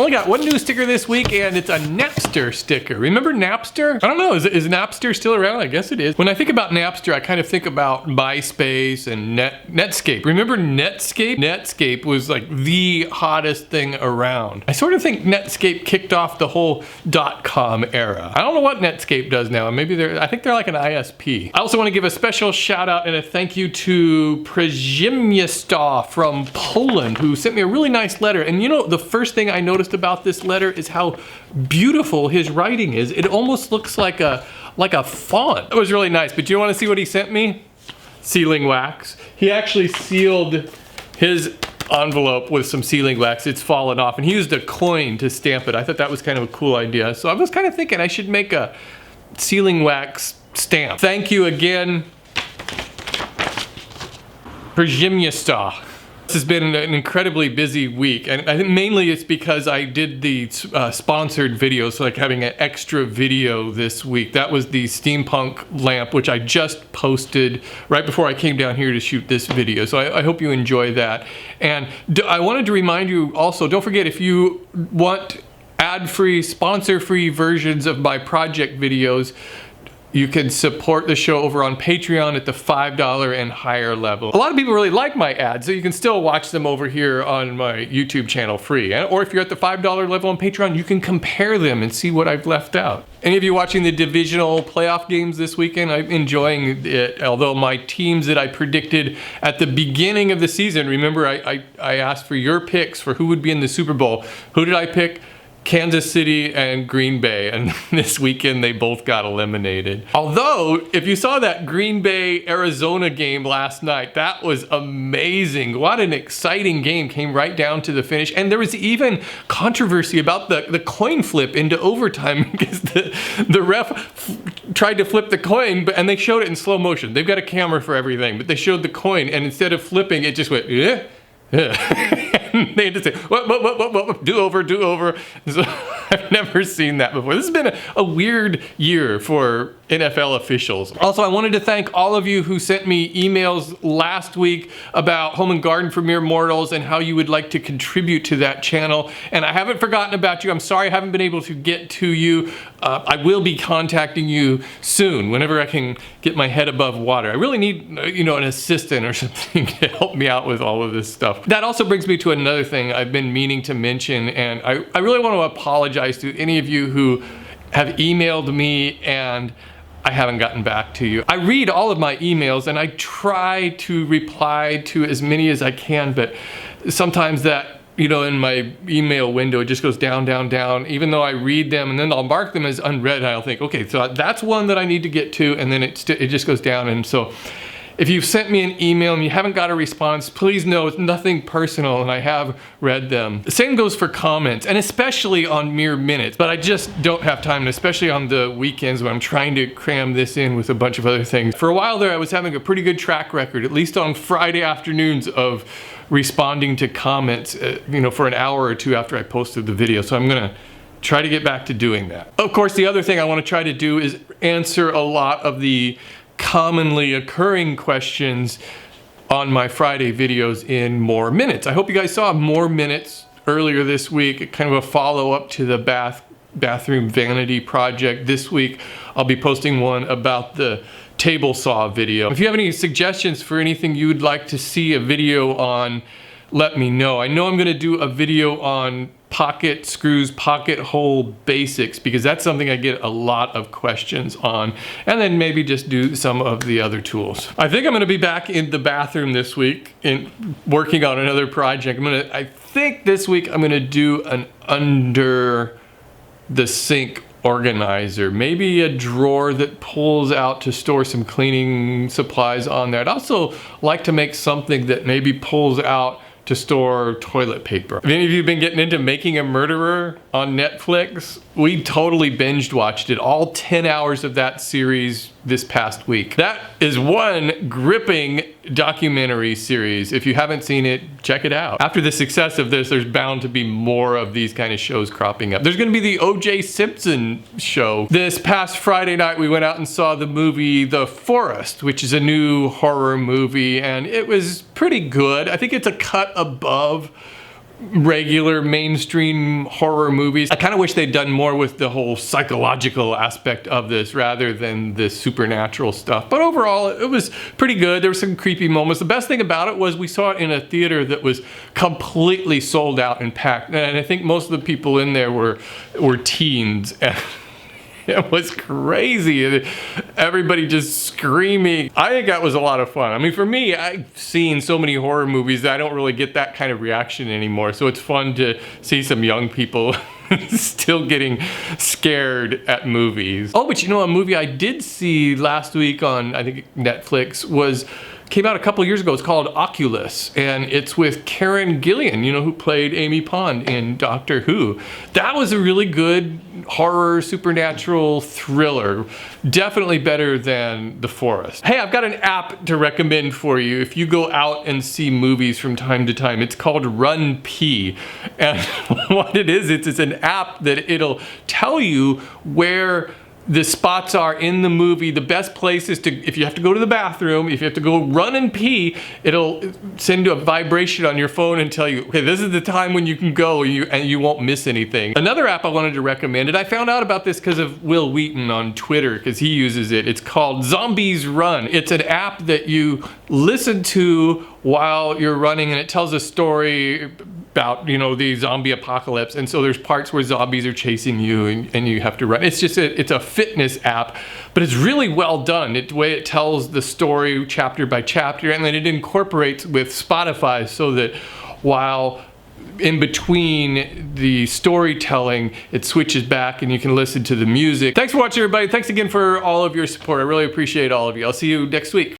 Only got one new sticker this week, and it's a Napster sticker. Remember Napster? I don't know, is Napster still around? I guess it is. When I think about Napster, I kind of think about MySpace and Netscape. Remember Netscape? Netscape was like the hottest thing around. I sort of think Netscape kicked off the whole .com era. I don't know what Netscape does now. Maybe I think they're like an ISP. I also want to give a special shout out and a thank you to Przemysław from Poland, who sent me a really nice letter. And you know, the first thing I noticed about this letter is how beautiful his writing is. It almost looks like a font. It was really nice. But do you want to see what he sent me? Sealing wax. He actually sealed his envelope with some sealing wax. It's fallen off, and he used a coin to stamp it. I thought that was kind of a cool idea. So I was kind of thinking I should make a sealing wax stamp. Thank you again, Przemysław. This has been an incredibly busy week, and I think mainly it's because I did the sponsored videos, so like having an extra video this week. That was the steampunk lamp, which I just posted right before I came down here to shoot this video. So I hope you enjoy that. And I wanted to remind you also, don't forget, if you want ad-free, sponsor-free versions of my project videos, you can support the show over on Patreon at the $5 and higher level. A lot of people really like my ads, so you can still watch them over here on my YouTube channel free. Or if you're at the $5 level on Patreon, you can compare them and see what I've left out. Any of you watching the divisional playoff games this weekend? I'm enjoying it, although my teams that I predicted at the beginning of the season, remember I asked for your picks for who would be in the Super Bowl. Who did I pick? Kansas City and Green Bay, and this weekend they both got eliminated. Although, if you saw that Green Bay Arizona game last night, that was amazing. What an exciting game, came right down to the finish. And there was even controversy about the coin flip into overtime because the ref tried to flip the coin, and they showed it in slow motion. They've got a camera for everything, but they showed the coin, and instead of flipping, it just went, yeah. They had to say, what, do over. So, I've never seen that before. This has been a weird year for NFL officials. Also, I wanted to thank all of you who sent me emails last week about Home and Garden for Mere Mortals and how you would like to contribute to that channel. And I haven't forgotten about you. I'm sorry I haven't been able to get to you. I will be contacting you soon, whenever I can get my head above water. I really need, you know, an assistant or something to help me out with all of this stuff. That also brings me to another thing I've been meaning to mention, and I really want to apologize to any of you who have emailed me and I haven't gotten back to you. I read all of my emails and I try to reply to as many as I can, but sometimes that, you know, in my email window, it just goes down, even though I read them, and then I'll mark them as unread, and I'll think, okay, so that's one that I need to get to, and then it just goes down. And so if you've sent me an email and you haven't got a response, please know it's nothing personal, and I have read them. The same goes for comments, and especially on Mere Minutes, but I just don't have time, especially on the weekends when I'm trying to cram this in with a bunch of other things. For a while there, I was having a pretty good track record, at least on Friday afternoons, of responding to comments, you know, for an hour or two after I posted the video. So I'm gonna try to get back to doing that. Of course, the other thing I want to try to do is answer a lot of the commonly occurring questions on my Friday videos in More Minutes. I hope you guys saw More Minutes earlier this week, kind of a follow-up to the bathroom vanity project. This week I'll be posting one about the table saw video. If you have any suggestions for anything you would like to see a video on, let me know. I know I'm going to do a video on pocket screws, pocket hole basics, because that's something I get a lot of questions on, and then maybe just do some of the other tools. I think I'm going to be back in the bathroom this week and working on another project. I think this week I'm going to do an under the sink organizer, maybe a drawer that pulls out to store some cleaning supplies on there. I'd also like to make something that maybe pulls out to store toilet paper. Have any of you been getting into Making a Murderer on Netflix? We totally binged watched it, all 10 hours of that series this past week. That is one gripping documentary series. If you haven't seen it, check it out. After the success of this, there's bound to be more of these kind of shows cropping up. There's gonna be the O.J. Simpson show. This past Friday night, we went out and saw the movie The Forest, which is a new horror movie, and it was pretty good. I think it's a cut above regular mainstream horror movies. I kind of wish they'd done more with the whole psychological aspect of this rather than the supernatural stuff. But overall, it was pretty good. There were some creepy moments. The best thing about it was we saw it in a theater that was completely sold out and packed. And I think most of the people in there were teens. It was crazy. Everybody just screaming. I think that was a lot of fun. I mean, for me, I've seen so many horror movies that I don't really get that kind of reaction anymore. So it's fun to see some young people still getting scared at movies. Oh, but you know, a movie I did see last week on, I think, Netflix came out a couple years ago. It's called Oculus, and it's with Karen Gillan, you know, who played Amy Pond in Doctor Who. That was a really good horror supernatural thriller. Definitely better than The Forest. Hey, I've got an app to recommend for you if you go out and see movies from time to time. It's called Run P, and what it is, it's an app that it'll tell you where the spots are in the movie, the best places to, if you have to go to the bathroom, if you have to go run and pee, it'll send you a vibration on your phone and tell you, okay, this is the time when you can go and you won't miss anything. Another app I wanted to recommend, and I found out about this because of Will Wheaton on Twitter, because he uses it. It's called Zombies Run. It's an app that you listen to while you're running, and it tells a story about, you know, the zombie apocalypse, and so there's parts where zombies are chasing you and you have to run. It's just it's a fitness app, but it's really well done. The way it tells the story chapter by chapter, and then it incorporates with Spotify so that while in between the storytelling, it switches back and you can listen to the music. Thanks for watching, everybody. Thanks again for all of your support. I really appreciate all of you. I'll see you next week.